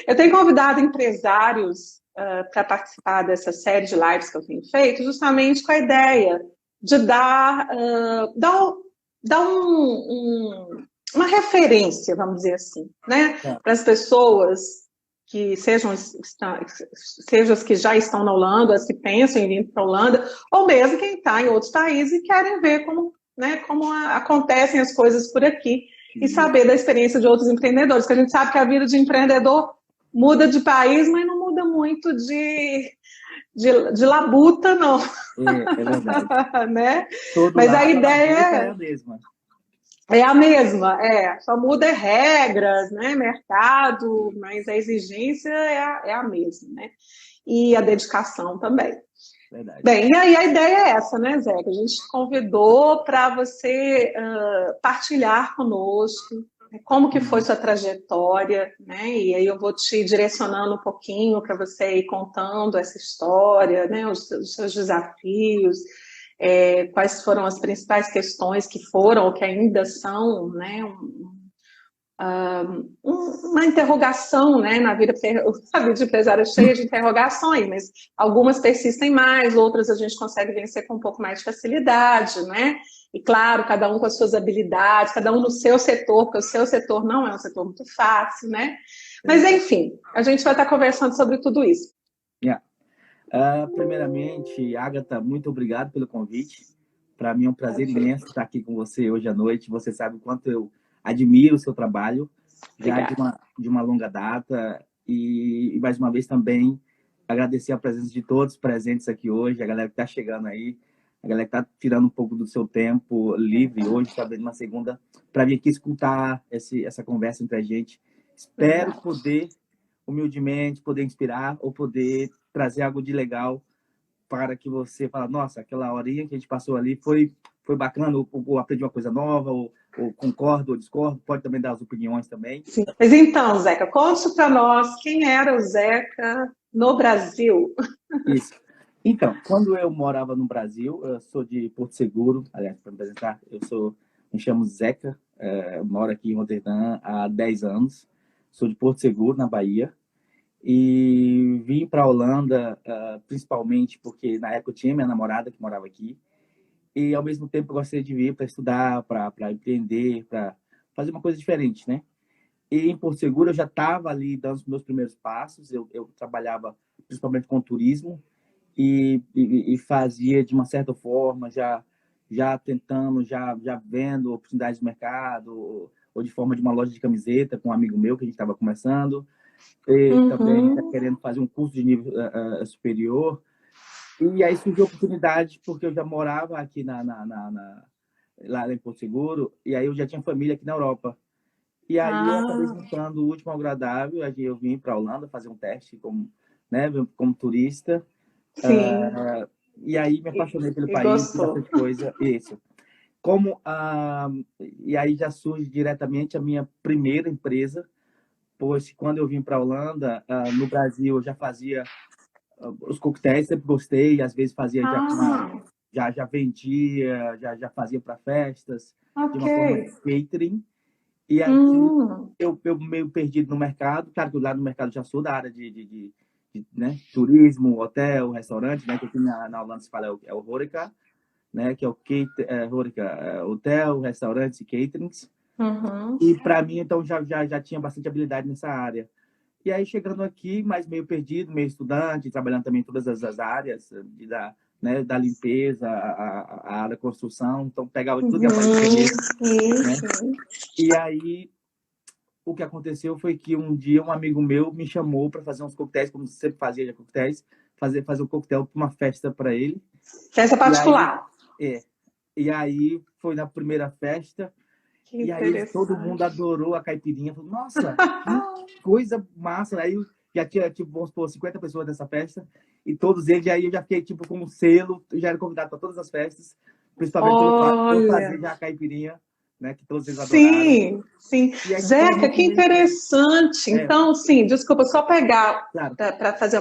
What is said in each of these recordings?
Eu tenho convidado empresários para participar dessa série de lives que eu tenho feito, justamente com a ideia de dar uma referência, vamos dizer assim, né, Tá. para as pessoas que sejam as que já estão na Holanda, as que pensam em vir para a Holanda, ou mesmo quem está em outros países e querem ver como, né, acontecem as coisas por aqui e E, saber da experiência de outros empreendedores, que a gente sabe que a vida de empreendedor muda de país, mas não muda muito de labuta, não, é verdade. né? Todo Mas a lado a labuta é ideia a mesma. é a mesma, só muda regras, né? Mercado, mas a exigência é a mesma, né? E a dedicação também. Verdade. Bem, e aí a ideia é essa, né, Zé? Que a gente te convidou para você partilhar conosco, né, como que foi Uhum. sua trajetória, né? E aí eu vou te direcionando um pouquinho para você ir contando essa história, né? Os seus desafios, quais foram as principais questões que foram ou que ainda são, né? Uma interrogação, né, na vida, a vida de empresário é cheia de interrogações, mas algumas persistem mais, outras a gente consegue vencer com um pouco mais de facilidade, né? E claro, cada um com as suas habilidades, cada um no seu setor, porque o seu setor não é um setor muito fácil, né? É Mas verdade. enfim, a gente vai estar conversando sobre tudo isso. Yeah. Primeiramente, Agatha, muito obrigado pelo convite. Para mim é um prazer imenso estar aqui com você hoje à noite. Você sabe o quanto eu admiro o seu trabalho, já Obrigada. de uma longa data. E mais uma vez também agradecer a presença de todos presentes aqui hoje, a galera que está chegando aí, a galera que está tirando um pouco do seu tempo livre hoje, sabendo uma segunda, para vir aqui escutar essa conversa entre a gente. Espero Legal. poder humildemente, poder inspirar ou poder trazer algo de legal para que você fale, nossa, aquela horinha que a gente passou ali foi bacana, ou aprendi uma coisa nova, ou concordo ou discordo, pode também dar as opiniões também. Sim. Mas então, Zeca, conte para nós quem era o Zeca no Brasil. Isso. Então, quando eu morava no Brasil, eu sou de Porto Seguro, aliás, para me apresentar, me chamo Zeca, moro aqui em Roterdã há 10 anos, sou de Porto Seguro, na Bahia, e vim para a Holanda, principalmente porque na época eu tinha minha namorada que morava aqui, e ao mesmo tempo eu gostaria de vir para estudar, para empreender, para fazer uma coisa diferente, né? E em Porto Seguro eu já estava ali dando os meus primeiros passos, eu trabalhava principalmente com turismo e fazia de uma certa forma, já tentando, já vendo oportunidades de mercado, ou de forma de uma loja de camiseta com um amigo meu que a gente estava começando, e também está Uhum. querendo fazer um curso de nível superior. E aí surgiu a oportunidade, porque eu já morava aqui lá em Porto Seguro, e aí eu já tinha família aqui na Europa. E aí eu acabei Ah, juntando o último ao agradável, aí eu vim para a Holanda fazer um teste como, né, como turista, sim. e aí me E, apaixonei pelo e país, vi gostou. bastante coisa, isso. Como, e aí já surge diretamente a minha primeira empresa, pois quando eu vim para a Holanda, no Brasil eu já fazia os coquetéis, sempre gostei, às vezes fazia Ah, já vendia, já fazia para festas, de ok. uma forma de catering. E aqui Hum. eu meio perdido no mercado, claro que lá no mercado já sou da área né, turismo, hotel, restaurante, né, que aqui na Holanda se fala é o Horeca, né, que é o Horeca, hotel, restaurantes e caterings. Uhum. E para mim, então, já tinha bastante habilidade nessa área. E aí, chegando aqui, mas meio perdido, meio estudante, trabalhando também em todas as áreas, né, da limpeza, a área da construção, então pegava tudo que aparecia Uhum. mesmo, Sim, né? sim. E aí, o que aconteceu foi que um dia um amigo meu me chamou para fazer uns coquetéis, como sempre fazia de coquetéis, fazer um coquetel para uma festa para ele. Festa E aí, particular. é, e aí foi na primeira festa, Que e aí todo mundo interessante. adorou a caipirinha. Falou, nossa, que coisa massa. Aí já tinha, tipo, vamos supor, 50 pessoas nessa festa, e todos eles, e aí eu já fiquei, tipo, com um selo, já era convidado para todas as festas, principalmente pelo prazer Olha, já a caipirinha. né? Que todos eles adoraram. Sim, sim. E aí foi Zeca, que realmente... interessante. Então, sim, desculpa, só pegar Claro, para fazer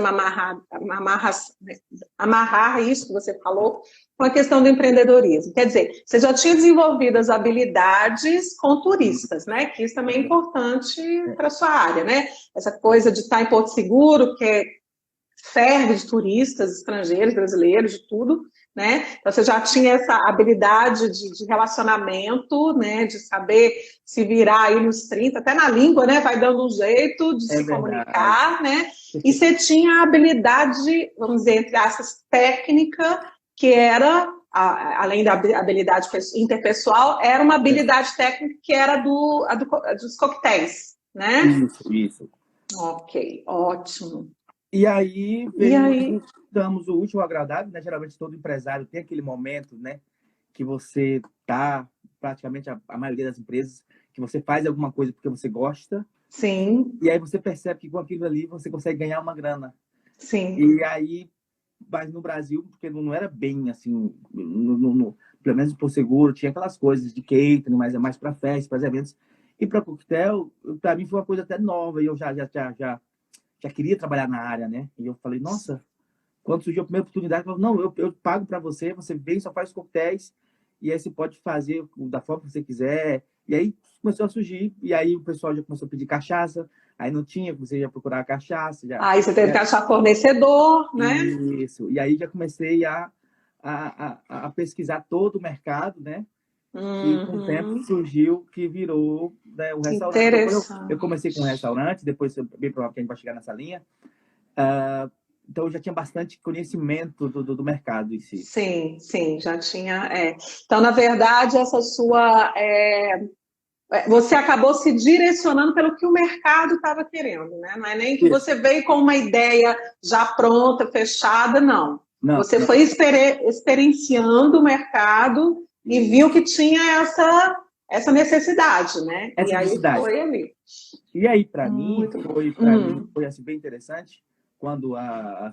amarrar isso que você falou com a questão do empreendedorismo. Quer dizer, você já tinha desenvolvido as habilidades com turistas, né? Que isso também é importante é, para a sua área, né? Essa coisa de estar em Porto Seguro, que ferve de turistas estrangeiros, brasileiros, de tudo, né? Então você já tinha essa habilidade de relacionamento, né? De saber se virar aí nos 30, até na língua, né? Vai dando um jeito de é se verdade. comunicar, né? E você tinha a habilidade, vamos dizer, entre aspas, técnica, que era, além da habilidade interpessoal, era uma habilidade técnica que era dos coquetéis, né? Isso. Ok, ótimo. E aí E veio, aí, juntamos o útil ao agradável, né? Geralmente todo empresário tem aquele momento, né? Que você tá, praticamente a maioria das empresas, que você faz alguma coisa porque você gosta, sim, e aí você percebe que com aquilo ali você consegue ganhar uma grana. sim. E aí, mas no Brasil, porque não era bem assim, pelo menos por seguro, tinha aquelas coisas de catering, mas é mais para festas, para eventos. E para coquetel, para mim foi uma coisa até nova, e eu já queria trabalhar na área, né? E eu falei, nossa, quando surgiu a primeira oportunidade, eu falei, não, eu pago para você, você vem, só faz coquetéis, e aí você pode fazer da forma que você quiser. E aí começou a surgir, e aí o pessoal já começou a pedir cachaça, aí não tinha, você ia procurar cachaça, Aí você teve que achar fornecedor, né? isso. E aí já comecei a pesquisar todo o mercado, né? E com o tempo Uhum. surgiu que virou, né, o restaurante. Então, quando eu comecei com o Interessante. restaurante, depois bem provável que a gente vai chegar nessa linha. Então eu já tinha bastante conhecimento do mercado em si. Sim, sim, já tinha. Então, na verdade, essa sua. Você acabou se direcionando pelo que o mercado estava querendo, né? Não é nem que Isso. você veio com uma ideia já pronta, fechada, não. Não, Você não. foi experienciando o mercado e viu Isso. que tinha essa necessidade, né? E Essa aí necessidade. foi ali. E aí, para mim, Muito bom. foi assim, bem interessante quando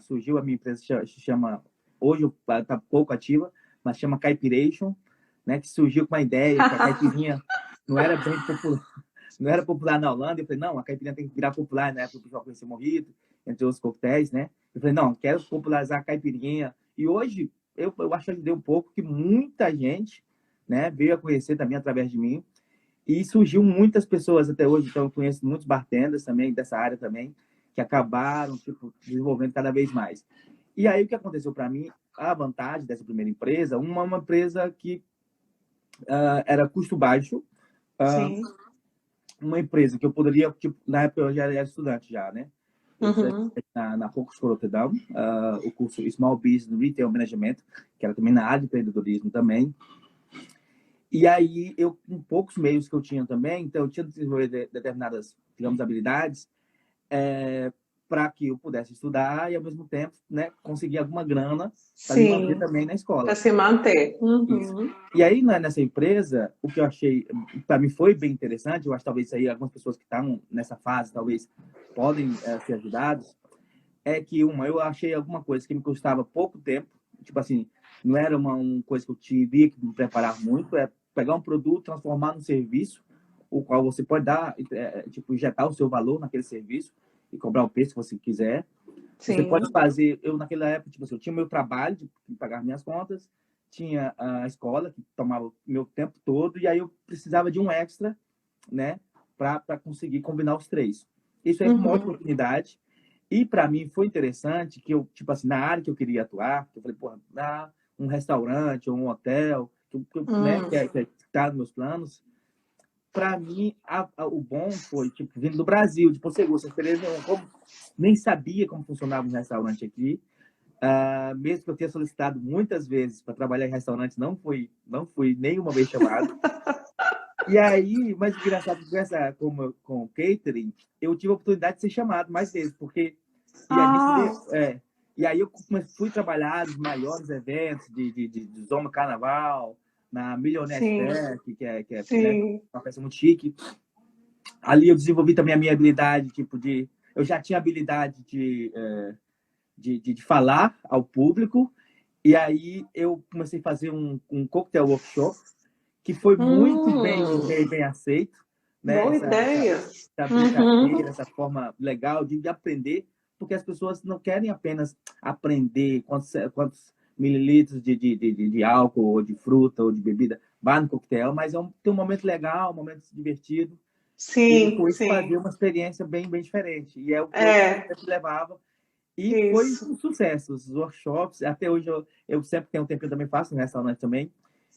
surgiu a minha empresa, se chama, hoje está pouco ativa, mas chama Caipiration, né, que surgiu com a ideia que a caipirinha não era bem popular, não era popular na Holanda. Eu falei, não, a caipirinha tem que virar popular, né, para o pessoal conhecer mojito, entre outros coquetéis, né. Eu falei, não, quero popularizar a caipirinha. E hoje, eu acho que ajudei um pouco, que muita gente, né, veio a conhecer também através de mim. E surgiu muitas pessoas até hoje, então eu conheço muitos bartenders também, dessa área também, que acabaram tipo, desenvolvendo cada vez mais. E aí o que aconteceu para mim, a vantagem dessa primeira empresa, uma empresa que era custo baixo, uh, Sim. uma empresa que eu poderia, tipo, na época eu já era estudante já, né? Eu saí Uhum. na Focus for Rotterdam, o curso Small Business Retail Management, que era também na área de empreendedorismo também. E aí, eu, com poucos meios que eu tinha também, então eu tinha desenvolvido determinadas, digamos, habilidades para que eu pudesse estudar e, ao mesmo tempo, né, conseguir alguma grana para me manter Sim, também na para escola. se manter. Isso. Uhum. E aí, nessa empresa, o que eu achei, para mim, foi bem interessante, eu acho que talvez aí algumas pessoas que estão nessa fase, talvez, podem ser ajudados, é que, eu achei alguma coisa que me custava pouco tempo, tipo assim, não era uma coisa que eu teria que me preparar muito, é pegar um produto, transformar num serviço, o qual você pode dar, tipo, injetar o seu valor naquele serviço e cobrar o preço que você quiser. Você pode Sim. fazer, eu naquela época, tipo assim, eu tinha o meu trabalho de pagar minhas contas, tinha a escola que tomava meu tempo todo, e aí eu precisava de um extra, né, para conseguir combinar os três. Isso aí foi uma ótima Uhum. oportunidade. E para mim foi interessante que eu, tipo assim, na área que eu queria atuar, que eu falei, porra, um restaurante ou um hotel, né, Hum. que tá nos meus planos. Para mim, o bom foi, tipo, vindo do Brasil, de Porto Seguro, essa experiência, eu nem sabia como funcionava um restaurante aqui. Mesmo que eu tenha solicitado muitas vezes para trabalhar em restaurante, não fui nenhuma vez chamado. E aí, mas engraçado com com o catering, eu tive a oportunidade de ser chamado mais vezes, porque e a gente Ah, e aí eu fui trabalhar nos maiores eventos de Zoma Carnaval, na Millionaire sim, Fair, que é né, sim. uma festa muito chique. Ali eu desenvolvi também a minha habilidade, tipo, eu já tinha habilidade de falar ao público, e aí eu comecei a fazer um cocktail workshop, que foi muito Hum, bem aceito, né? boa ideia. Essa Uhum. brincadeira, essa forma legal de aprender, porque as pessoas não querem apenas aprender quantos mililitros de álcool, ou de fruta, ou de bebida, vai no coquetel, mas tem um momento legal, um momento divertido, e Sim, com isso fazer sim. uma experiência bem diferente. E é o que eu É, sempre levava. E foi isso. um sucesso. Os workshops, até hoje eu sempre tenho um tempo, eu também faço no restaurante também.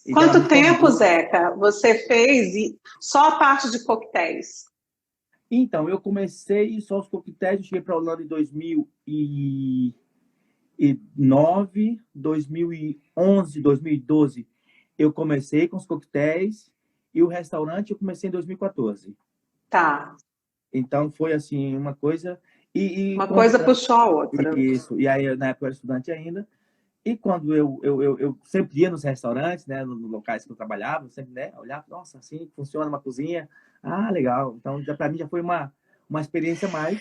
E Quanto geralmente são tempo, duas. Zeca, você fez só a parte de coquetéis? Então, eu comecei só os coquetéis, eu cheguei para a Holanda em 2009, 2011, 2012. Eu comecei com os coquetéis e o restaurante eu comecei em 2014. Tá. Então, foi assim, uma coisa. E Uma quando coisa puxou a outra. isso, e aí na época eu era estudante ainda. E quando eu sempre ia nos restaurantes, né, nos locais que eu trabalhava, eu sempre, né, olhava, nossa, assim funciona uma cozinha. Ah, legal. Então, para mim já foi uma experiência a mais.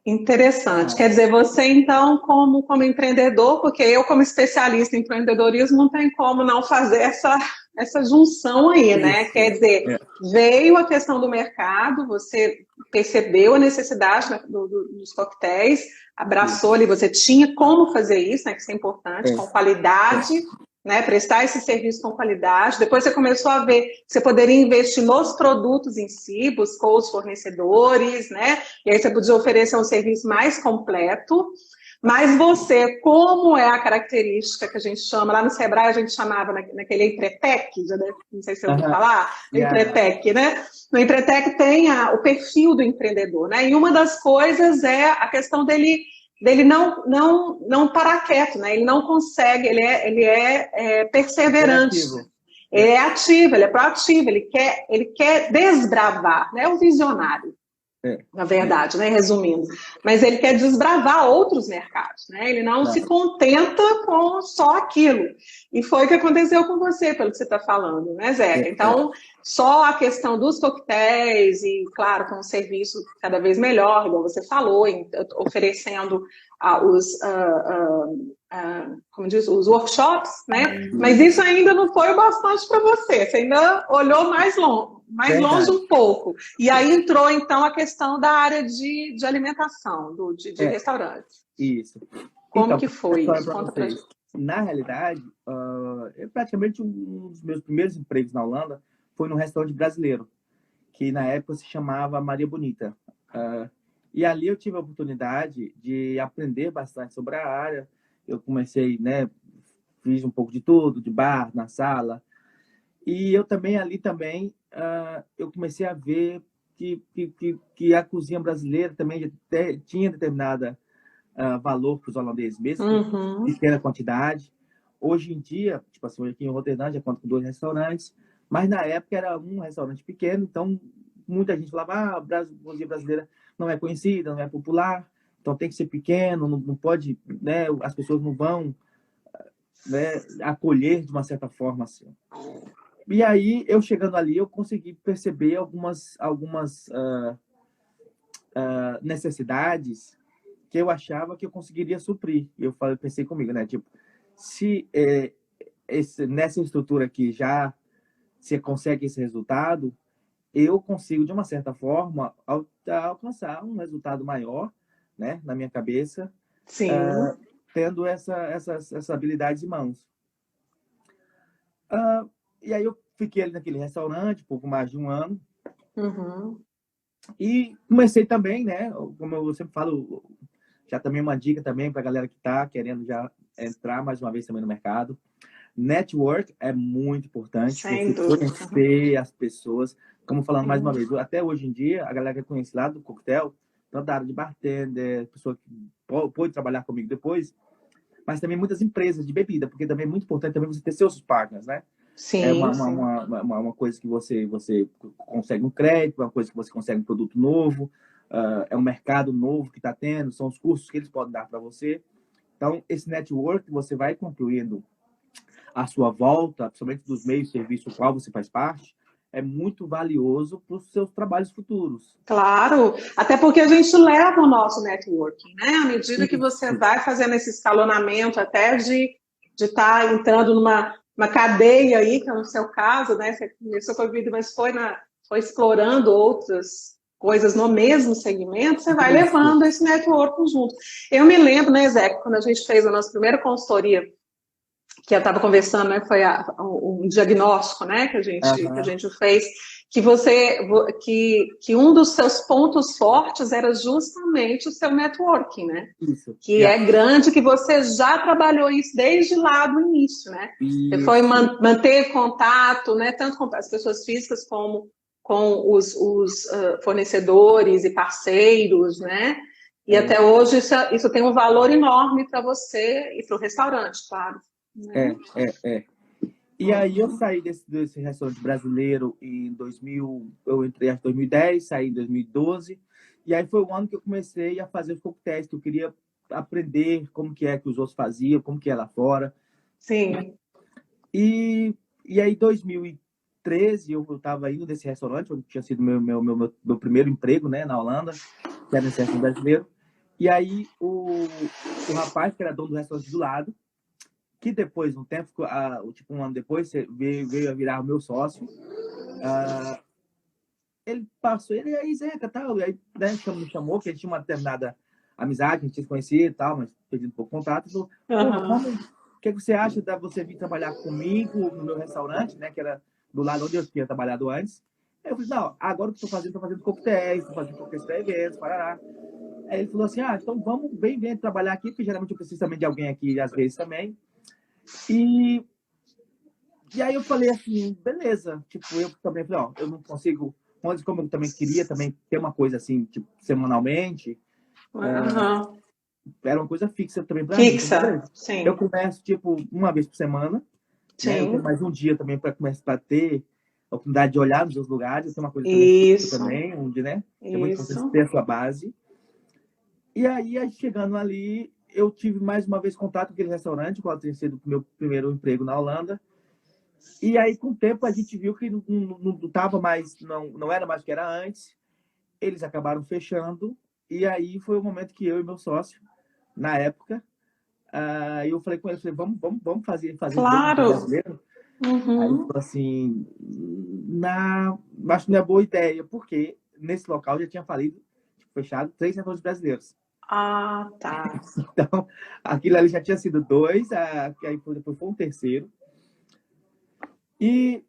Interessante. Quer Ah, dizer, você então, como empreendedor, porque eu, como especialista em empreendedorismo, não tem como não fazer essa junção aí, né? isso. Quer dizer, É, veio a questão do mercado, você percebeu a necessidade, né, dos coquetéis, abraçou isso. ali, você tinha como fazer isso, né? Que isso é importante, É, com qualidade, né, prestar esse serviço com qualidade. Depois você começou a ver que você poderia investir nos produtos em si, buscou os fornecedores, né? E aí você podia oferecer um serviço mais completo. Mas você, como é a característica que a gente chama, lá no Sebrae a gente chamava naquele Empretec, não sei se você ouviu aham, falar, o yeah, Empretec, né? No Empretec tem o perfil do empreendedor, né? E uma das coisas é a questão dele não parar quieto, né? Ele não consegue, ele é perseverante. interativo. Ele É, é ativo, ele é proativo, ele quer desbravar, né? É um visionário, é, na é, verdade, né? Resumindo. Mas ele quer desbravar outros mercados, né? Ele não se claro. contenta com só aquilo. E foi o que aconteceu com você, pelo que você está falando, né, É, Zeca? é, Então, só a questão dos coquetéis e, claro, com um serviço cada vez melhor, igual você falou, oferecendo como diz, os workshops, né? Mas isso isso. ainda não foi o bastante para você. Você ainda olhou mais longe Verdade. um pouco. E aí entrou, então, a questão da área de alimentação, de É, restaurante. isso. Como Então, que contar uma foi história isso? para Conta pra vocês. gente. Na realidade, praticamente um dos meus primeiros empregos na Holanda foi num restaurante brasileiro, que na época se chamava Maria Bonita. Ah, e ali eu tive a oportunidade de aprender bastante sobre a área. Eu comecei, né, fiz um pouco de tudo, de bar, na sala. E eu também ali também eu comecei a ver que a cozinha brasileira também tinha determinada valor para os holandeses, mesmo que Uhum. pequena quantidade. Hoje em dia, tipo assim, aqui em Roterdã já conta com 2 restaurantes, mas na época era um restaurante pequeno, então muita gente falava, a cozinha brasileira não é conhecida, não é popular, então tem que ser pequeno, não pode, né, as pessoas não vão, né, acolher de uma certa forma assim. E aí, eu chegando ali, eu consegui perceber algumas necessidades que eu achava que eu conseguiria suprir. E eu pensei comigo, né? Tipo, se nessa estrutura aqui já você consegue esse resultado, eu consigo, de uma certa forma, alcançar um resultado maior, né? Na minha cabeça, Sim. tendo essas habilidades em mãos. Uh, e aí eu fiquei ali naquele restaurante pouco mais de um ano. Uhum. E comecei também, né? Como eu sempre falo, já também uma dica também para a galera que está querendo já entrar mais uma vez também no mercado. Network é muito importante, Sem você dúvida. conhecer as pessoas. Como falando mais uma Uhum. vez, até hoje em dia, a galera que eu conheci lá do coquetel, tanto da área de bartender, pessoa que pôde trabalhar comigo depois, mas também muitas empresas de bebida, porque também é muito importante também você ter seus partners, né? É Sim, sim. uma coisa que você consegue um crédito, uma coisa que você consegue um produto novo, é um mercado novo que está tendo, são os cursos que eles podem dar para você. Então, esse network você vai concluindo à sua volta, principalmente dos meios de serviço do qual você faz parte, é muito valioso para os seus trabalhos futuros. Claro, até porque a gente leva o nosso networking, né? À medida que você Isso, vai fazendo esse escalonamento até de estar entrando uma cadeia aí, que é no seu caso, né? Você começou com a vida, mas foi explorando outras coisas no mesmo segmento, você vai Isso. levando esse network junto. Eu me lembro, né, Zé, quando a gente fez a nossa primeira consultoria, que eu estava conversando, né, foi um diagnóstico, né, que a gente fez, que um dos seus pontos fortes era justamente o seu networking, né? Isso. Que é grande, que você já trabalhou isso desde lá do início, né? Você foi manter contato, né, tanto com as pessoas físicas como com os fornecedores e parceiros, né? E até hoje isso tem um valor enorme para você e para o restaurante, claro. Né? E aí eu saí desse restaurante brasileiro em 2000, eu entrei em 2010, saí em 2012, e aí foi o ano que eu comecei a fazer os coquetéis, que eu queria aprender como que é que os outros faziam, como que é lá fora. Sim. E aí, em 2013, eu estava indo nesse restaurante, onde tinha sido meu primeiro emprego, né, na Holanda, que era nesse restaurante brasileiro. E aí, o rapaz, que era dono do restaurante do lado, que depois, um tempo, tipo um ano depois, veio a virar o meu sócio, ele passou, ele aí, Zeca, tal, e aí, né, me chamou, que a gente tinha uma determinada amizade, a gente tinha se conhecido e tal, mas pedindo por contato, e falou, o que você acha de você vir trabalhar comigo no meu restaurante, né, que era do lado onde eu tinha trabalhado antes? Aí eu falei, não, agora o que estou fazendo coquetéis, estou fazendo coquetéis para eventos, parará. Aí ele falou assim, então vem trabalhar aqui, porque geralmente eu preciso também de alguém aqui, às vezes também. E aí eu falei assim, beleza, tipo, eu também falei, eu não consigo, mas como eu também queria também ter uma coisa assim, tipo, semanalmente, era uma coisa fixa também para mim. Fixa, sim. Eu começo, tipo, uma vez por semana, né? Eu tenho mais um dia também para começar a ter a oportunidade de olhar nos outros lugares, eu tenho uma coisa também fixa também, onde, né? É muito importante ter a sua base. E aí, chegando ali, eu tive mais uma vez contato com aquele restaurante, qual tinha sido o meu primeiro emprego na Holanda. E aí, com o tempo, a gente viu que não tava mais, não era mais o que era antes. Eles acabaram fechando. E aí foi o momento que eu e meu sócio, na época, eu falei com ele, vamos fazer claro. brasileiro. Aí ele falou assim, acho que não é boa ideia, porque nesse local já tinha fechado 3 restaurantes brasileiros. Ah, tá. Então, aquilo ali já tinha sido 2, aí depois foi um terceiro. E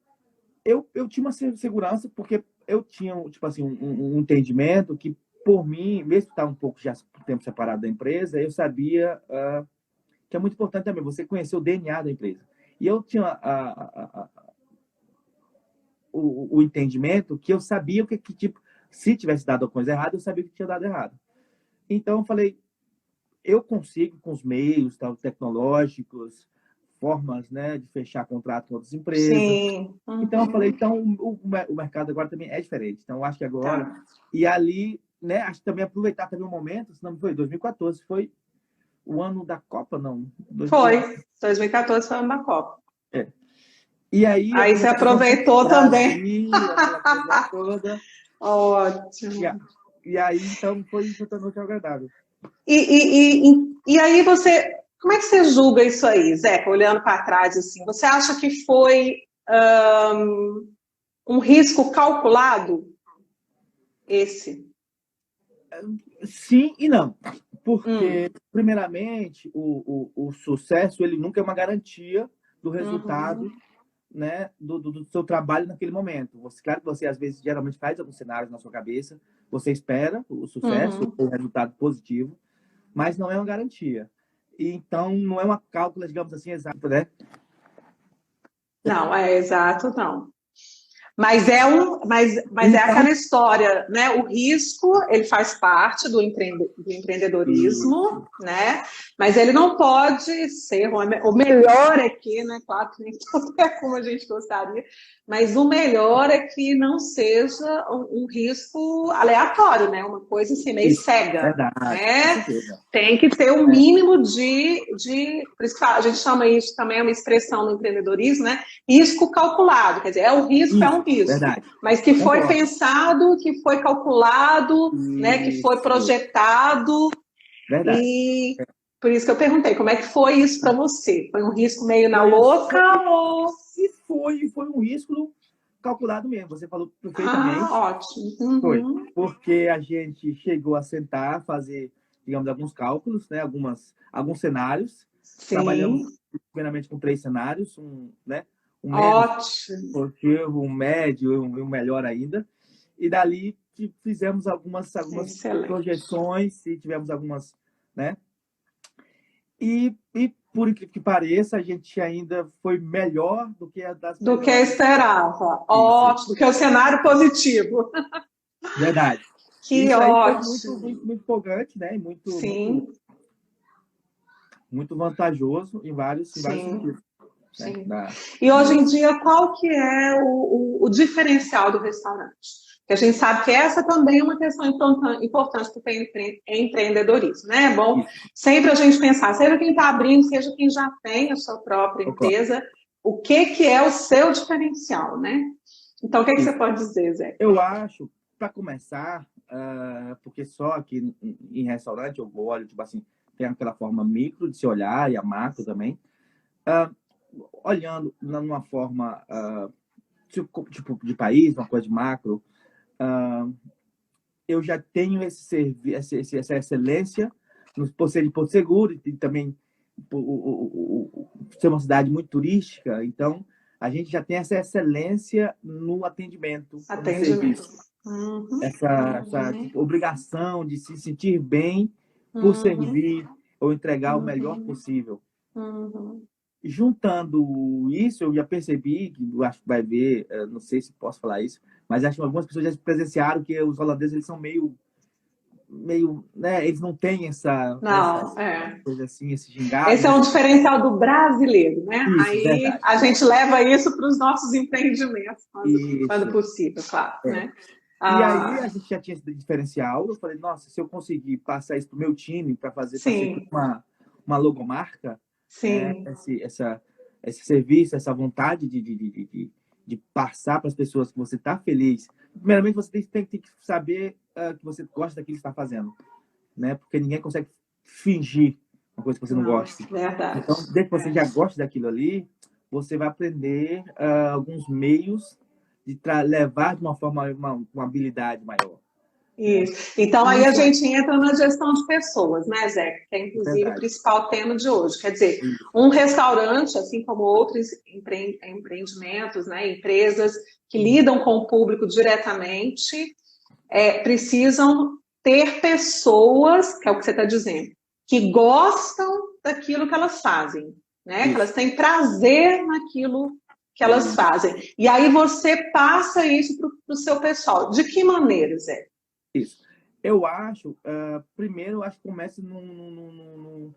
eu tinha uma segurança, porque eu tinha, tipo assim, um entendimento que, por mim, mesmo estar um pouco já tempo separado da empresa, eu sabia que é muito importante também você conhecer o DNA da empresa. E eu tinha o entendimento que eu sabia que tipo, se tivesse dado alguma coisa errada, eu sabia que tinha dado errado. Então, eu falei, eu consigo, com os meios tecnológicos, formas, né, de fechar contrato com outras empresas. Sim. Então, eu falei, o mercado agora também é diferente. Então, eu acho que agora... Tá. E ali, né, acho que também aproveitar também um momento, senão foi 2014, foi o ano da Copa, não? Foi. 2014 foi o ano da Copa. E aí você aproveitou também. Aquela coisa toda. Ótimo. E aí, então, foi isso totalmente agradável. E aí você... Como é que você julga isso aí, Zeca, olhando para trás assim? Você acha que foi um risco calculado esse? Sim e não. Porque, primeiramente, o sucesso ele nunca é uma garantia do resultado, né, do seu trabalho naquele momento. Claro que você, às vezes, geralmente faz alguns cenários na sua cabeça, você espera o sucesso, o resultado positivo, mas não é uma garantia. Então, não é uma cálcula, digamos assim, exata, né? Não, é exato, não. Mas é aquela história, né? O risco, ele faz parte do empreendedorismo, né? Mas ele não pode ser o melhor aqui, né? Claro que nem tudo é como a gente gostaria, mas o melhor é que não seja um risco aleatório, né? Uma coisa assim, meio cega. Verdade, né? Tem que ter um mínimo por isso que a gente chama isso também, é uma expressão no empreendedorismo, né? Risco calculado, quer dizer, o risco é um risco, verdade. Mas que foi pensado, que foi calculado, né? Que foi projetado. Verdade. Por isso que eu perguntei, como é que foi isso para você? Foi um risco meio na Foi, louca ou... e foi um risco calculado mesmo. Você falou Ah, perfeitamente. ótimo. Foi. Uhum. Porque a gente chegou a sentar, fazer, digamos, alguns cálculos, né? Alguns cenários. Trabalhamos Sim, primeiramente com 3 cenários, né? Um menos ótimo. positivo, um médio e um melhor ainda. E dali fizemos algumas Excelente. projeções e tivemos algumas, né? E por incrível que pareça, a gente ainda foi melhor do que a das Do que melhores. esperava. Isso, Ótimo, do que o cenário positivo. verdade. Que Isso aí foi muito, ótimo. muito, muito empolgante, né? E Sim, muito vantajoso em vários sim, sentidos, né? sim. E hoje em Mas, dia, qual que é o diferencial do restaurante? Porque a gente sabe que essa também é uma questão importante para o empreendedorismo, né? É bom isso, sempre a gente pensar, seja quem está abrindo, seja quem já tem a sua própria concordo. empresa, o que que é o seu diferencial, né? Então, o que que você Isso. pode dizer, Zé? Eu acho, para começar, porque só aqui em restaurante eu olho, tipo assim, tem aquela forma micro de se olhar e a macro também. Ah, olhando numa forma tipo de país, uma coisa de macro, ah, eu já tenho essa excelência por ser de Porto Seguro e também ser uma cidade muito turística. Então, a gente já tem essa excelência no atendimento, no Atendimento. serviço. Uhum, Essa uhum, tipo, obrigação de se sentir bem por uhum, servir ou entregar o melhor uhum, possível. uhum. Juntando isso, eu já percebi, que eu acho que vai ver, não sei se posso falar isso, mas acho que algumas pessoas já presenciaram que os holandeses eles são meio, né, eles não têm Não, é. coisa assim, esse gingado, Esse é né? um diferencial do brasileiro, né? Isso, Aí verdade. a gente leva isso para os nossos empreendimentos, quando Isso. possível, claro, né? E aí a Ah, gente já tinha esse diferencial. Eu falei, nossa, se eu conseguir passar isso pro meu time para fazer para ser tipo sim, uma logomarca, né? sim. Esse serviço, essa vontade de passar para as pessoas que você está feliz. Primeiramente, você tem que saber que você gosta daquilo que está fazendo, né? Porque ninguém consegue fingir uma coisa que você não Não, gosta. verdade. Então, desde que você É. já gosta daquilo ali, você vai aprender alguns meios de levar de uma forma, uma habilidade maior, né? Isso. Então, E aí a isso gente entra na gestão de pessoas, né, Zé? Que é, é inclusive, o verdade. principal tema de hoje. Quer dizer, Isso. um restaurante, assim como outros empreendimentos, né, empresas que lidam com o público diretamente, precisam ter pessoas, que é o que você está dizendo, que gostam daquilo que elas fazem, né? Que Isso. elas têm prazer naquilo que elas Isso. fazem. E aí você passa isso para o seu pessoal. De que maneira, Zé? Isso. Eu acho, primeiro, eu acho que começa no, um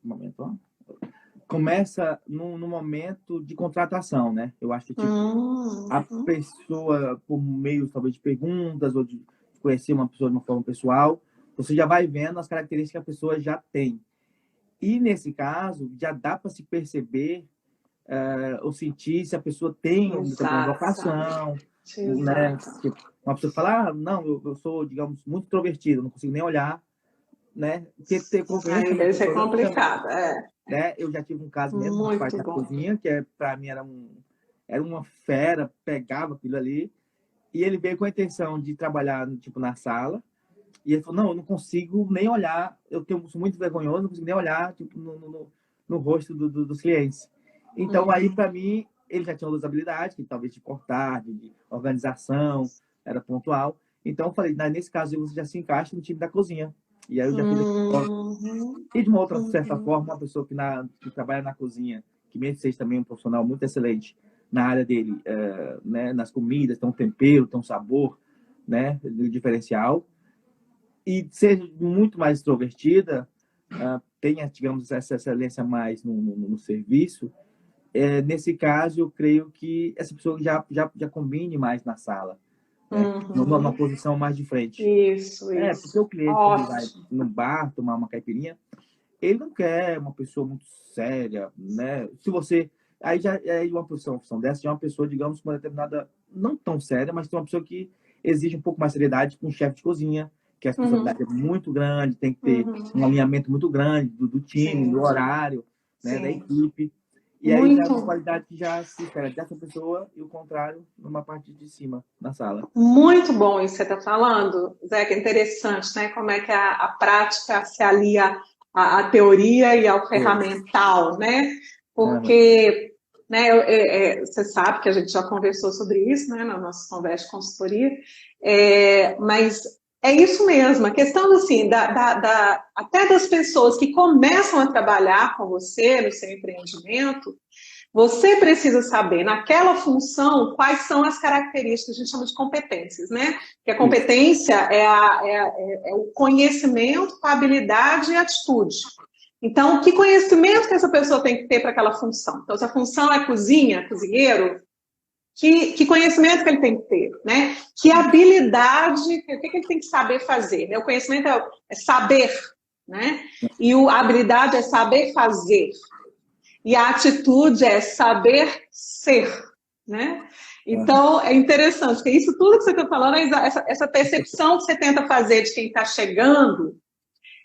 momento, ó. Começa no momento de contratação, né? Eu acho que, tipo, a Uhum. pessoa, por meio, talvez, de perguntas ou de conhecer uma pessoa de uma forma pessoal, você já vai vendo as características que a pessoa já tem. E, nesse caso, já dá para se perceber ou sentir se a pessoa tem uma determinada Exatamente. vocação, né? Exatamente. Tipo, uma pessoa fala, não, eu sou, digamos, muito introvertido, não consigo nem olhar, né? Porque conheço Aí também deve ser pessoas assim também, complicado. É. né? Eu já tive um caso mesmo, um rapaz Muito na bom. cozinha, que para mim era uma fera, pegava aquilo ali, e ele veio com a intenção de trabalhar, tipo, na sala, e ele falou, não, eu não consigo nem olhar, sou muito vergonhoso, não consigo nem olhar, tipo, no rosto dos clientes. Então, aí, Uhum. para mim, ele já tinha outras habilidades, que talvez de cortar, de organização, era pontual. Então, eu falei, nesse caso, você já se encaixa no time da cozinha. E aí eu já fiz aqui. Uhum. E de uma outra certa Uhum. forma, uma pessoa que trabalha na cozinha, que mesmo seja também um profissional muito excelente na área dele, né, nas comidas, tem um tempero, tem um sabor, né, do diferencial, e seja muito mais extrovertida, tenha, digamos, essa excelência mais no serviço, nesse caso, eu creio que essa pessoa já combine mais na sala, né, numa Uhum. posição mais de frente. Isso, Porque isso. o cliente, quando ele vai Ótimo. no bar tomar uma caipirinha, ele não quer uma pessoa muito séria, né? Se você. Aí já é uma função dessa, já é uma pessoa, digamos, com uma determinada. Não tão séria, mas tem uma pessoa que exige um pouco mais de seriedade com um chefe de cozinha, que a responsabilidade é muito grande, tem que ter um alinhamento muito grande do time, Sim, do horário, né, da sim. equipe. E aí já é uma Muito, qualidade que já se espera dessa pessoa e o contrário numa parte de cima, na sala. muito bom isso que você está falando, Zé, que é interessante, né? Como é que a prática se alia à teoria e ao É. ferramental, né? Aham. Porque, né, você sabe que a gente já conversou sobre isso, né, na nossa conversa de consultoria, mas é isso mesmo, a questão, assim, até das pessoas que começam a trabalhar com você no seu empreendimento, você precisa saber, naquela função, quais são as características, a gente chama de competências, né? Que a Isso. competência é o conhecimento, a habilidade e a atitude. Então, que conhecimento que essa pessoa tem que ter para aquela função? Então, se a função é cozinha, cozinheiro, que conhecimento que ele tem que ter, né? Que habilidade, o que ele tem que saber fazer? Né? O conhecimento é saber, né? E a habilidade é saber fazer. E a atitude é saber ser, né? Aham. Então, é interessante, porque isso tudo que você está falando, essa percepção que você tenta fazer de quem está chegando,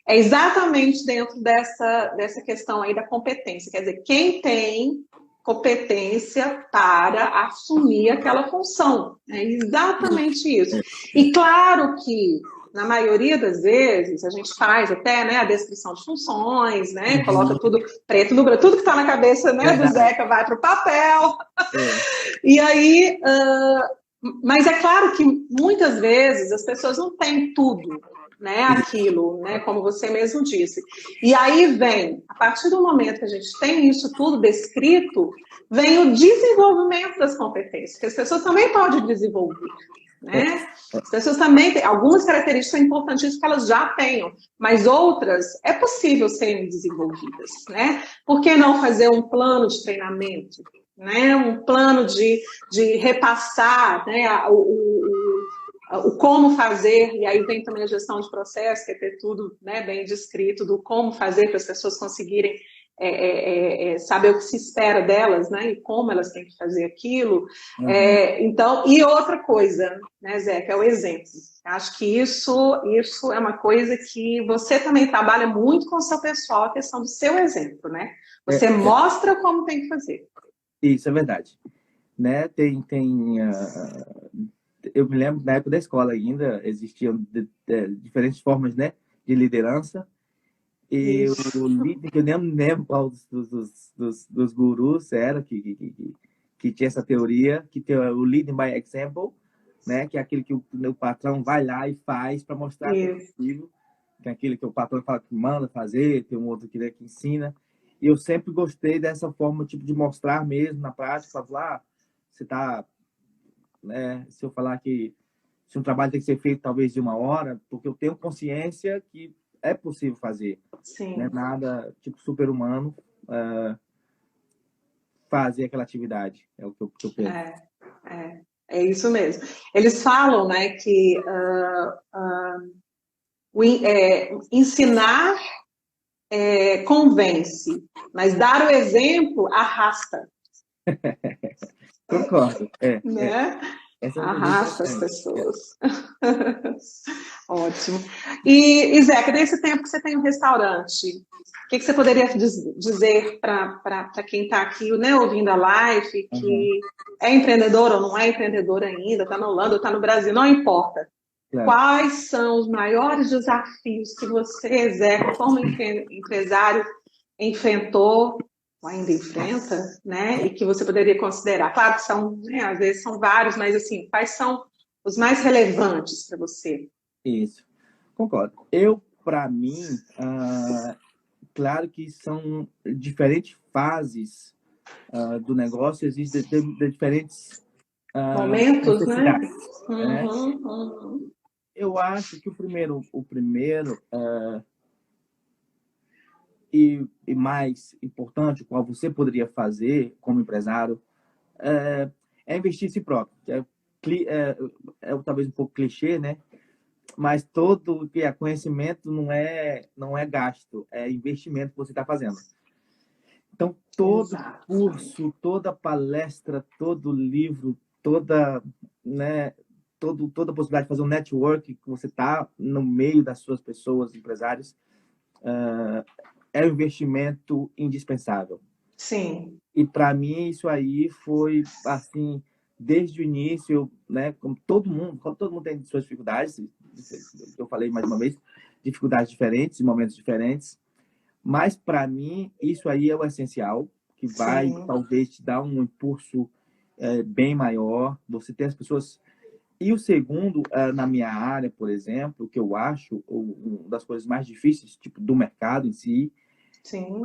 é exatamente dentro dessa questão aí da competência. Quer dizer, quem tem competência para assumir aquela função. É exatamente isso. E claro que, na maioria das vezes, a gente faz até, né, a descrição de funções, né, coloca Uhum. tudo preto no branco, tudo que está na cabeça, né, do Verdade. Zeca vai para o papel. É. E aí, mas é claro que muitas vezes as pessoas não têm tudo, né, aquilo, né, como você mesmo disse. E aí vem, a partir do momento que a gente tem isso tudo descrito, vem o desenvolvimento das competências, que as pessoas também podem desenvolver, né? As pessoas também têm, algumas características são importantíssimas que elas já tenham, mas outras é possível serem desenvolvidas, né? Por que não fazer um plano de treinamento, né? Um plano de repassar, né, o como fazer, e aí vem também a gestão de processo, que é ter tudo, né, bem descrito do como fazer para as pessoas conseguirem saber o que se espera delas, né, e como elas têm que fazer aquilo. Uhum. Então, e outra coisa, né, Zé, que é o exemplo. Acho que isso é uma coisa que você também trabalha muito com o seu pessoal, a questão do seu exemplo, né? Você É, mostra como tem que fazer. isso é verdade. Né? Eu me lembro, na época da escola ainda, existiam diferentes formas, né, de liderança. E o Isso. líder, que eu nem lembro qual dos gurus era que tinha essa teoria, que tem o leading by example, né, que é aquele que o patrão vai lá e faz para mostrar que é Isso. possível. Tem aquele que o patrão fala que manda fazer, tem um outro que ensina. E eu sempre gostei dessa forma, tipo, de mostrar mesmo na prática, falar, você tá, né, se eu falar que se um trabalho tem que ser feito talvez de uma hora, porque eu tenho consciência que é possível fazer, né? Sim. Nada tipo super-humano fazer aquela atividade, é o que eu penso. É, é isso mesmo. Eles falam, né, que ensinar convence, mas dar o exemplo arrasta, Concordo, né? essa é bem Arrasta as interessante. pessoas. Ótimo. E Zeca, nesse tempo que você tem um restaurante, o que você poderia dizer para quem está aqui, né, ouvindo a live, Uhum, que é empreendedor ou não é empreendedor ainda, está na Holanda ou está no Brasil, não importa. claro. Quais são os maiores desafios que você, Zeca, como empresário, enfrentou ou ainda enfrenta, né? E que você poderia considerar? Claro que são, né, às vezes são vários, mas assim, quais são os mais relevantes para você? Isso, concordo. Eu, para mim, claro que são diferentes fases do negócio, existem de diferentes Momentos, né? necessidades, né? Uhum, uhum. Eu acho que o primeiro e mais importante, o qual você poderia fazer como empresário, é investir em si próprio. Talvez um pouco clichê, né? Mas todo que é conhecimento não é gasto, é investimento que você está fazendo. Então, todo Exato. curso, toda palestra, todo livro, toda, né, toda a possibilidade de fazer um network, que você está no meio das suas pessoas, empresários, é um investimento indispensável. Sim. E para mim isso aí foi assim, desde o início, né, como todo mundo tem suas dificuldades, eu falei mais uma vez, dificuldades diferentes, momentos diferentes, mas para mim isso aí é o essencial, que vai Sim. talvez te dar um impulso bem maior, você ter as pessoas. E o segundo, na minha área, por exemplo, que eu acho uma das coisas mais difíceis, tipo, do mercado em si, Sim.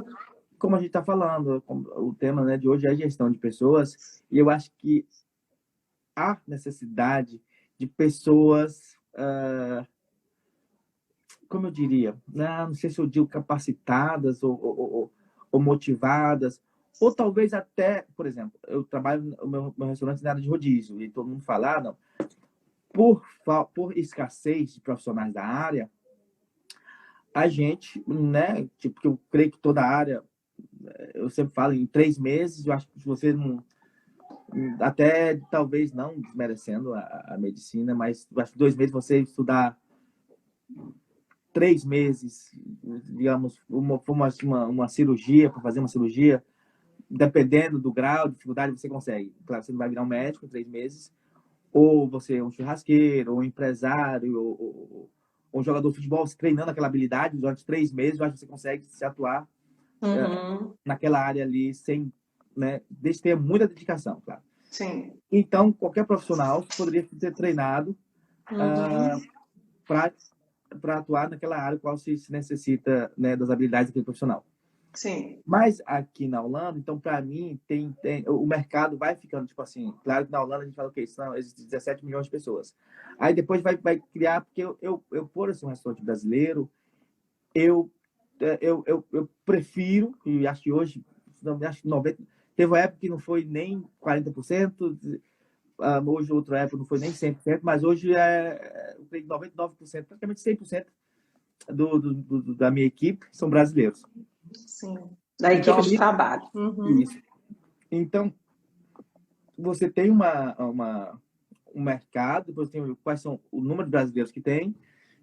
como a gente está falando, o tema, né, de hoje é gestão de pessoas, e eu acho que há necessidade de pessoas, como eu diria, não sei se eu digo capacitadas ou motivadas, ou talvez até, por exemplo, eu trabalho, o meu restaurante na área de rodízio, e todo mundo fala, não, por escassez de profissionais da área, a gente, né, tipo, que eu creio que toda a área, eu sempre falo, em 3 meses, eu acho que se você não, até talvez não desmerecendo a medicina, mas eu acho que 2 meses você estudar 3 meses, digamos, uma cirurgia, para fazer uma cirurgia, dependendo do grau de dificuldade, você consegue. Claro, você não vai virar um médico em 3 meses, ou você é um churrasqueiro, ou um empresário, ou um jogador de futebol, se treinando aquela habilidade durante 3 meses, eu acho que você consegue se atuar naquela área ali, sem, né, desde ter muita dedicação, claro. Sim. Então, qualquer profissional poderia ser treinado para atuar naquela área qual se necessita, né, das habilidades daquele profissional. Sim. Mas aqui na Holanda, então, para mim, o mercado vai ficando, tipo assim, claro que na Holanda a gente fala, ok, são 17 milhões de pessoas. Aí depois vai criar, porque eu por ser um restaurante brasileiro, eu prefiro, e acho que hoje, não, acho que 90%, teve uma época que não foi nem 40%, hoje outra época não foi nem 100%, mas hoje eu creio que 99%, praticamente 100% da minha equipe são brasileiros. Sim. Da equipe de trabalho. Isso. Então, você tem um mercado, depois tem quais são o número de brasileiros que tem,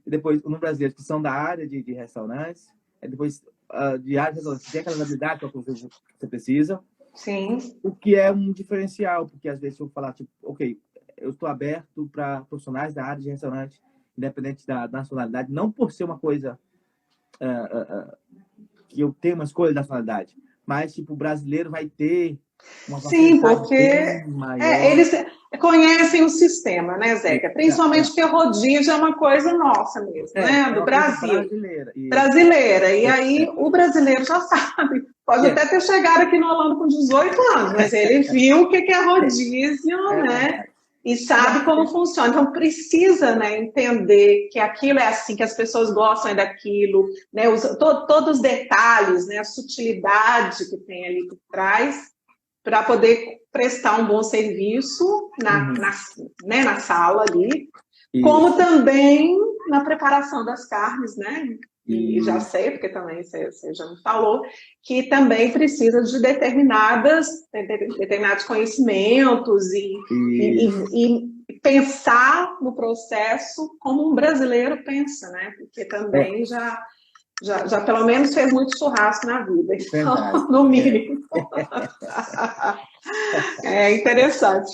e depois o número de brasileiros que são da área de restaurantes, e depois de área de restaurantes, tem aquelas habilidades que você precisa. Sim. O que é um diferencial, porque às vezes eu falar, tipo, ok, eu estou aberto para profissionais da área de restaurante, independente da nacionalidade, não por ser uma coisa que eu tenho uma escolha de nacionalidade, mas, tipo, o brasileiro vai ter uma Sim, porcentagem porque maior. eles conhecem o sistema, né, Zeca? Principalmente porque rodízio é uma coisa nossa mesmo, né? Do uma Brasil. Brasileira. Brasileira. E aí o brasileiro já sabe. Pode até ter chegado aqui no Holanda com 18 anos, mas ele viu o que é rodízio, né? E sabe como funciona. Então precisa, né, entender que aquilo é assim, que as pessoas gostam daquilo, né? Todos os detalhes, né, a sutilidade que tem ali por trás, para poder prestar um bom serviço na sala ali, como também na preparação das carnes, né? E já sei, porque também você já me falou, que também precisa de determinados conhecimentos e pensar no processo como um brasileiro pensa, né? Porque também já pelo menos fez muito churrasco na vida, então, no mínimo. É interessante.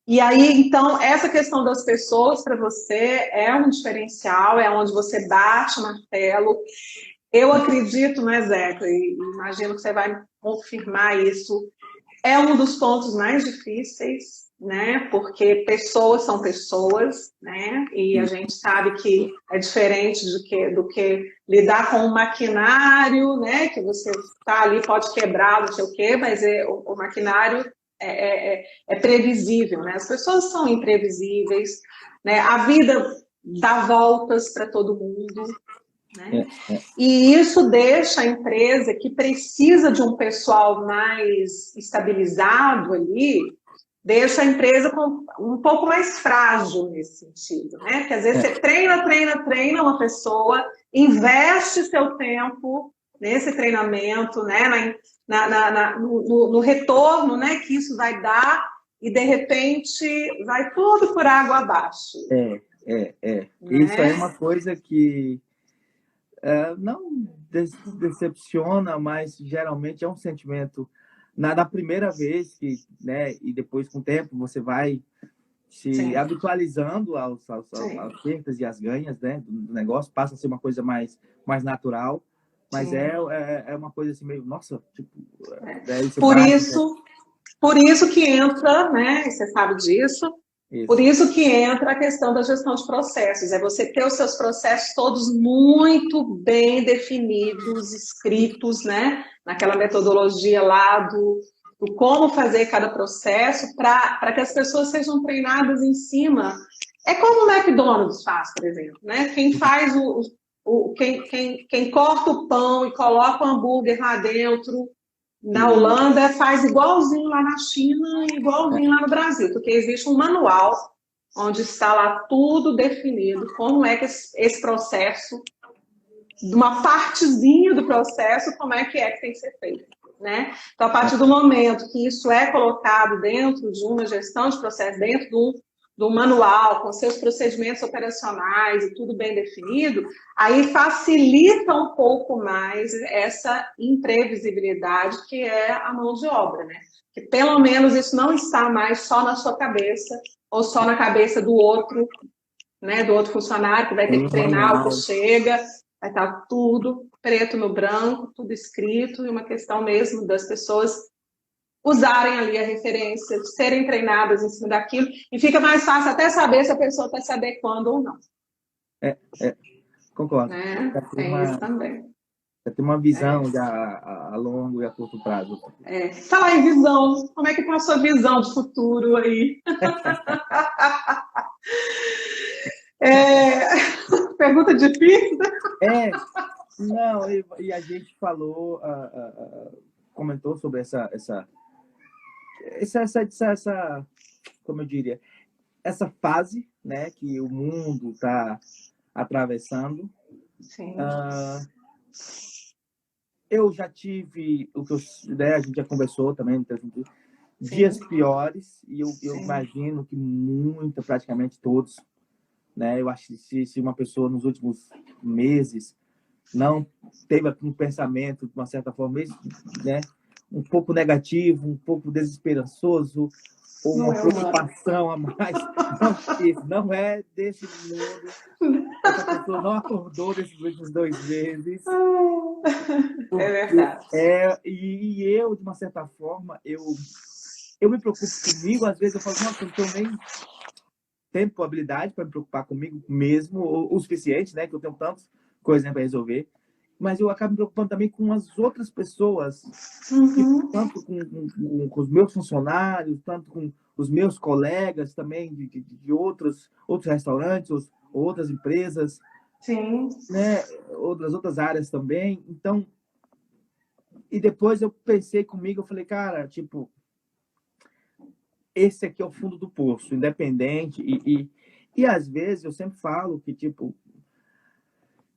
E aí, então, essa questão das pessoas para você é um diferencial, é onde você bate o martelo. Eu acredito, né, Zeca, e imagino que você vai confirmar isso, é um dos pontos mais difíceis, né, porque pessoas são pessoas, né, e a gente sabe que é diferente do que lidar com um maquinário, né, que você está ali, pode quebrar, não sei o quê, mas o maquinário é previsível, né? As pessoas são imprevisíveis, né? A vida dá voltas para todo mundo, né? E isso deixa a empresa que precisa de um pessoal mais estabilizado ali, deixa a empresa um pouco mais frágil nesse sentido, né? Porque às vezes você treina uma pessoa, investe seu tempo nesse treinamento, né? No retorno, né, que isso vai dar, e, de repente, vai tudo por água abaixo. Né? Isso é uma coisa que não decepciona, mas geralmente é um sentimento na primeira vez que, né, e depois com o tempo você vai se habitualizando às perdas e às ganhas, né, do negócio, passa a ser uma coisa mais natural, mas é uma coisa assim meio, nossa, tipo, por isso que entra, né, você sabe disso, por isso que entra a questão da gestão de processos, é você ter os seus processos todos muito bem definidos, escritos, né, naquela metodologia lá do como fazer cada processo para que as pessoas sejam treinadas em cima. É como o McDonald's faz, por exemplo, né? Quem faz quem corta o pão e coloca o hambúrguer lá dentro, na Holanda, faz igualzinho lá na China e igualzinho lá no Brasil, porque existe um manual onde está lá tudo definido, como é que esse processo, de uma partezinha do processo, como é que tem que ser feito. Né? Então, a partir do momento que isso é colocado dentro de uma gestão de processo, dentro do manual, com seus procedimentos operacionais e tudo bem definido, aí facilita um pouco mais essa imprevisibilidade que é a mão de obra, né? Que pelo menos isso não está mais só na sua cabeça ou só na cabeça do outro, né? Do outro funcionário que vai ter que treinar o que chega, vai estar tudo preto no branco, tudo escrito, e uma questão mesmo das pessoas usarem ali a referência, serem treinadas em cima daquilo, e fica mais fácil até saber se a pessoa está se adequando ou não. Concordo. Tem isso também. Já tem uma visão a longo e a curto prazo. Fala aí, visão. Como é que está a sua visão de futuro aí? Pergunta difícil? Não, e a gente falou, comentou sobre essa, como eu diria, essa fase, né, que o mundo está atravessando. Sim. Eu já tive a gente já conversou também, dias piores, e eu imagino que praticamente todos, né? Eu acho que se uma pessoa nos últimos meses não teve um pensamento, de uma certa forma, né, um pouco negativo, um pouco desesperançoso, ou uma preocupação a mais, não é desse mundo. Essa pessoa não acordou nesses últimos 2 meses. É verdade. E eu, de uma certa forma, eu me preocupo comigo. Às vezes eu falo, nossa, eu não tenho nem tempo, habilidade para me preocupar comigo mesmo, o suficiente, né? Que eu tenho tantas coisas para resolver. Mas eu acabo me preocupando também com as outras pessoas, tanto com os meus funcionários, tanto com os meus colegas também de outros restaurantes, outras empresas. Sim. Né? Outras áreas também. Então, e depois eu pensei comigo, eu falei, cara, tipo, esse aqui é o fundo do poço, independente. E às vezes eu sempre falo que, tipo,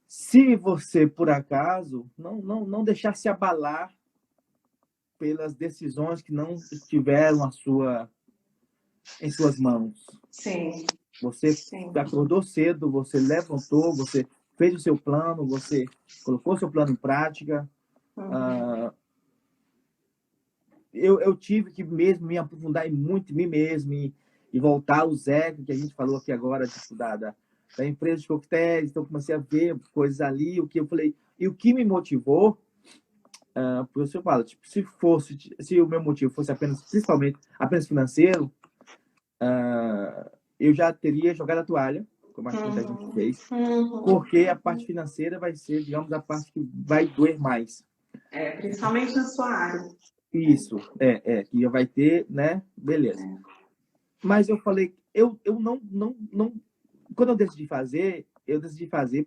se você, por acaso, não deixar se abalar pelas decisões que não estiveram em suas mãos. Sim. Você acordou cedo, você levantou, você fez o seu plano, você colocou o seu plano em prática. Eu tive que mesmo me aprofundar muito em mim mesmo e voltar ao zero, que a gente falou aqui agora, tipo, da empresa de coquetéis. Então, comecei a ver coisas ali, o que eu falei. E o que me motivou, por isso eu falo, tipo, se o meu motivo fosse principalmente apenas financeiro, eu já teria jogado a toalha, como acho que muita gente fez, porque a parte financeira vai ser, digamos, a parte que vai doer mais. Principalmente na sua área. Isso, que já vai ter, né? Beleza. Mas eu falei, eu não, quando eu decidi fazer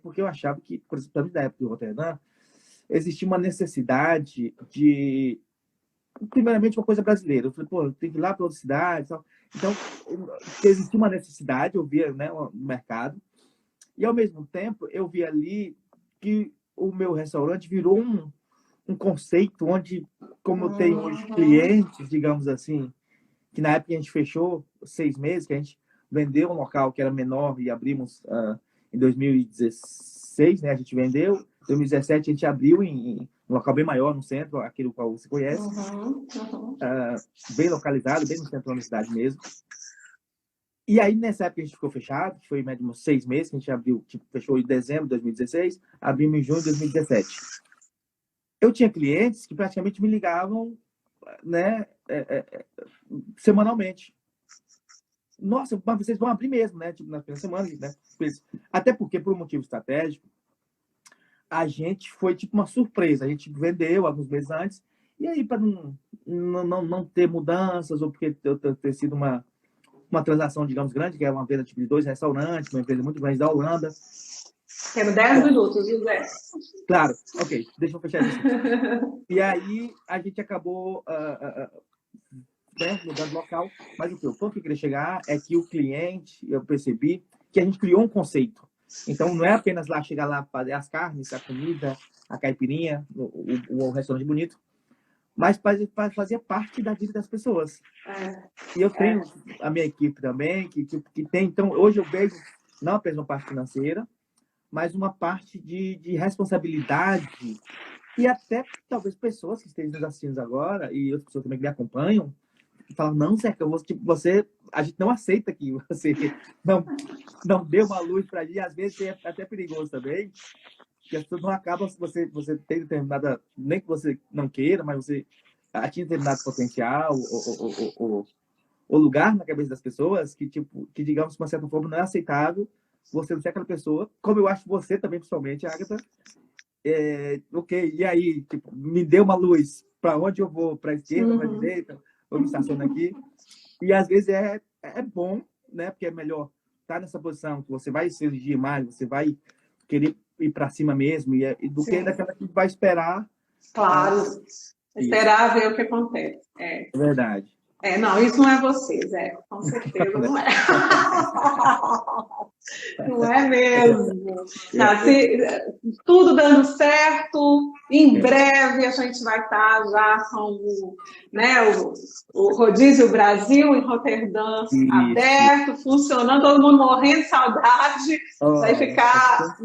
porque eu achava que, por exemplo, da época do Roterdã, existia uma necessidade de, primeiramente, uma coisa brasileira. Eu falei, pô, eu tenho que ir lá para outra cidade e tal. Então, existia uma necessidade, eu via, né, no mercado, e ao mesmo tempo eu vi ali que o meu restaurante virou um conceito onde, como eu tenho hoje clientes, digamos assim, que na época a gente fechou 6 meses, que a gente vendeu um local que era menor e abrimos em 2016, né? A gente vendeu. Em 2017 a gente abriu em um local bem maior no centro, aquele qual você conhece, bem localizado, bem no centro da cidade mesmo. E aí, nessa época, a gente ficou fechado, que foi mais de uns 6 meses, que a gente abriu, tipo, fechou em dezembro de 2016, abrimos em junho de 2017. Eu tinha clientes que praticamente me ligavam, né, semanalmente. Nossa, mas vocês vão abrir mesmo, né? Tipo, na primeira semana, né? Até porque, por um motivo estratégico, a gente foi tipo uma surpresa. A gente vendeu alguns meses antes, e aí, para não ter mudanças, ou porque ter sido uma transação, digamos, grande, que é uma venda tipo de 2 restaurantes, uma empresa muito grande da Holanda. Temos 10 minutos, José. Claro, ok, deixa eu fechar isso. E aí a gente acabou mudando local, mas o ponto que eu queria chegar é que o cliente, eu percebi que a gente criou um conceito. Então não é apenas lá chegar lá, fazer as carnes, a comida, a caipirinha, o restaurante bonito, mas fazia parte da vida das pessoas. E eu tenho a minha equipe também, que tem. Então, hoje eu vejo não apenas uma parte financeira, mas uma parte de responsabilidade. E até, talvez, pessoas que estejam nos assistindo agora, e outras pessoas também que me acompanham, falam, não, Zeca, a gente não aceita que você não dê uma luz para a gente. Às vezes é até perigoso também, que as pessoas não acabam, se você tem determinada, nem que você não queira, mas você atinge determinado potencial ou lugar na cabeça das pessoas que digamos, de uma certa forma, não é aceitável você não ser aquela pessoa, como eu acho você também, pessoalmente, Agatha. Ok, e aí, tipo, me dê uma luz, para onde eu vou? Para a esquerda, para a direita? Ou me estaciono aqui? E às vezes é bom, né? Porque é melhor estar nessa posição, que você vai se exigir mais, você vai querer ir para cima mesmo, do que daquela que vai esperar. Claro, esperar ver o que acontece. É verdade. Não, isso não é você, Zé, com certeza não é. Não é mesmo. Tudo dando certo, em breve a gente vai estar já com o Rodízio Brasil em Roterdã aberto, funcionando, todo mundo morrendo de saudade, vai ficar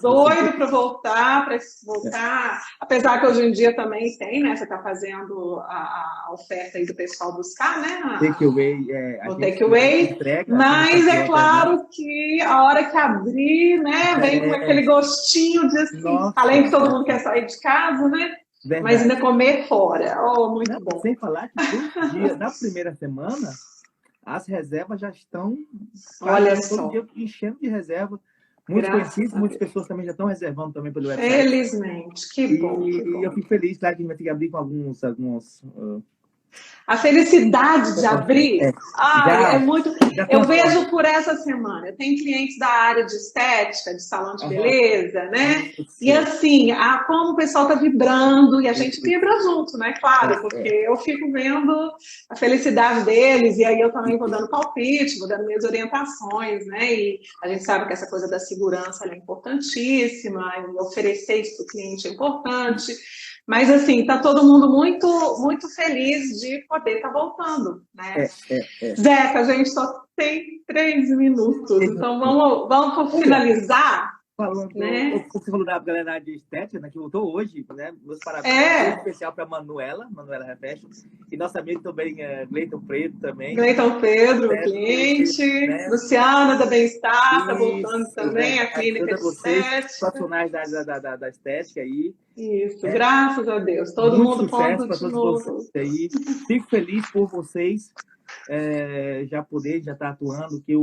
doido para voltar, apesar que hoje em dia também tem, né? Você está fazendo a oferta aí do pessoal buscar, né? O takeaway, mas é claro que a hora que abrir, né, vem com aquele gostinho de assim, além que todo mundo quer sair de casa, né? Verdade. Mas ainda comer fora. Muito bom. Sem falar que na primeira semana, as reservas já estão todo dia enchendo de reserva. Muitos conhecidos, muitas pessoas também já estão reservando também pelo website. Felizmente, que bom. E eu fico feliz, claro, que a gente vai ter que abrir com alguns a felicidade de abrir é muito. Eu vejo por essa semana. Eu tenho clientes da área de estética, de salão de beleza, né? E assim, como o pessoal está vibrando e a gente vibra junto, né? Claro, porque eu fico vendo a felicidade deles e aí eu também vou dando palpite, vou dando minhas orientações, né? E a gente sabe que essa coisa da segurança é importantíssima, e oferecer isso para o cliente é importante. Mas, assim, está todo mundo muito, muito feliz de poder estar voltando, né? Zeca, a gente só tem 3 minutos, então vamos finalizar. Falando, né? Você falou da galera de estética, né, que voltou hoje, né? Meus parabéns especial para Manuela Refesh, e nossa amiga também, Gleiton Pedro também. Gleiton Pedro, cliente, né? Luciana da Bem-Estar, está voltando também, a clínica de estética. Profissionais da estética aí. Isso, graças a Deus, todo mundo sucesso para todos vocês aí. Fico feliz por vocês já estar atuando, que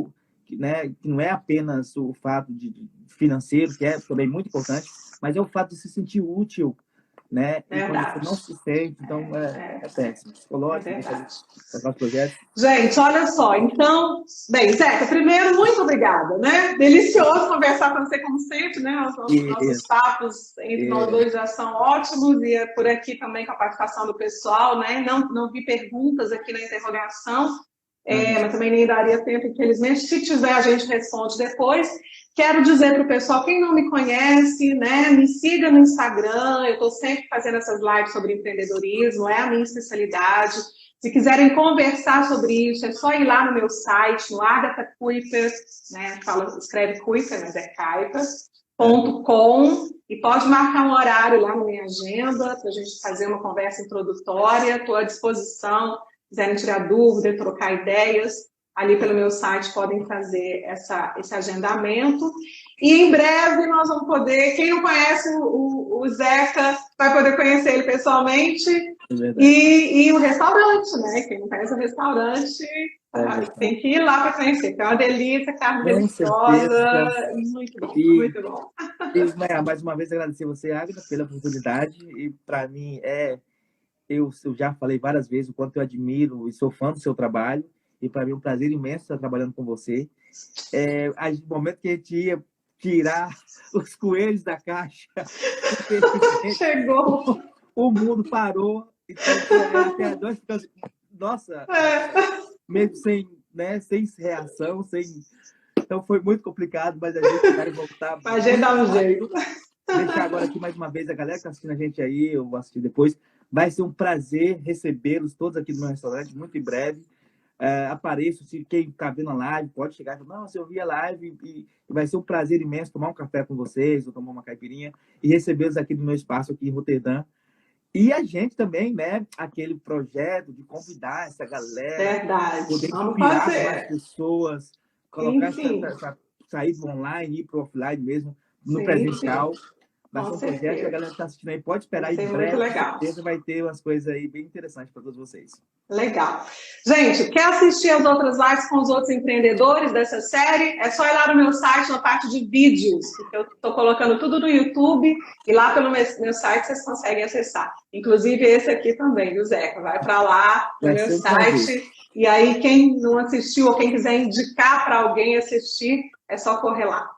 não é apenas o fato de financeiro, que é também muito importante, mas é o fato de se sentir útil, né? E quando você não se sente, então é péssimo. Psicológico, projetos. Gente, olha só, então, bem, Zeca, primeiro, muito obrigada, né? Delicioso conversar com você, como sempre, né? Os nossos papos entre nós dois já são ótimos, e é por aqui também com a participação do pessoal, né? Não vi perguntas aqui na interrogação, mas também nem daria tempo, infelizmente. Se tiver, a gente responde depois. Quero dizer para o pessoal, quem não me conhece, né, me siga no Instagram, eu estou sempre fazendo essas lives sobre empreendedorismo, é a minha especialidade. Se quiserem conversar sobre isso, é só ir lá no meu site, no Agatha Kuiper, né? Escreve Kuiper, mas é Kuiper.com, e pode marcar um horário lá na minha agenda para a gente fazer uma conversa introdutória. Estou à disposição, se quiserem tirar dúvida, trocar ideias, ali pelo meu site podem fazer esse agendamento. E em breve nós vamos poder, quem não conhece o Zeca, vai poder conhecer ele pessoalmente. E o restaurante, né? Quem não conhece o restaurante, tem que ir lá para conhecer, que é uma delícia, carne deliciosa, muito bom, muito bom. E, mais uma vez agradecer você, Águida, pela oportunidade, e para mim eu já falei várias vezes o quanto eu admiro e sou fã do seu trabalho, e para mim é um prazer imenso estar trabalhando com você. No momento que a gente ia tirar os coelhos da caixa, chegou, o mundo parou. Então, nós ficamos, nossa, meio sem reação, então foi muito complicado, mas a gente vai voltar. A gente dá um jeito. Deixar agora aqui mais uma vez a galera que está assistindo a gente aí, eu vou assistir depois. Vai ser um prazer recebê-los todos aqui no meu restaurante, muito em breve. Apareço, se quem está vendo a live pode chegar e falar, não, se eu vi a live, e vai ser um prazer imenso tomar um café com vocês, ou tomar uma caipirinha, e recebê-los aqui no meu espaço aqui em Roterdã. E a gente também, né, aquele projeto de convidar essa galera, verdade, poder inspirar mais pessoas, colocar essa saída online, ir para o offline mesmo, no presencial. Vai ser um projeto que a galera que está assistindo aí pode esperar aí em breve, com certeza vai ter umas coisas aí bem interessantes para todos vocês. Legal. Gente, quer assistir as outras lives com os outros empreendedores dessa série? É só ir lá no meu site, na parte de vídeos, porque eu estou colocando tudo no YouTube, e lá pelo meu site vocês conseguem acessar. Inclusive esse aqui também, viu, Zeca? Vai para lá, no meu site, e aí quem não assistiu ou quem quiser indicar para alguém assistir, é só correr lá.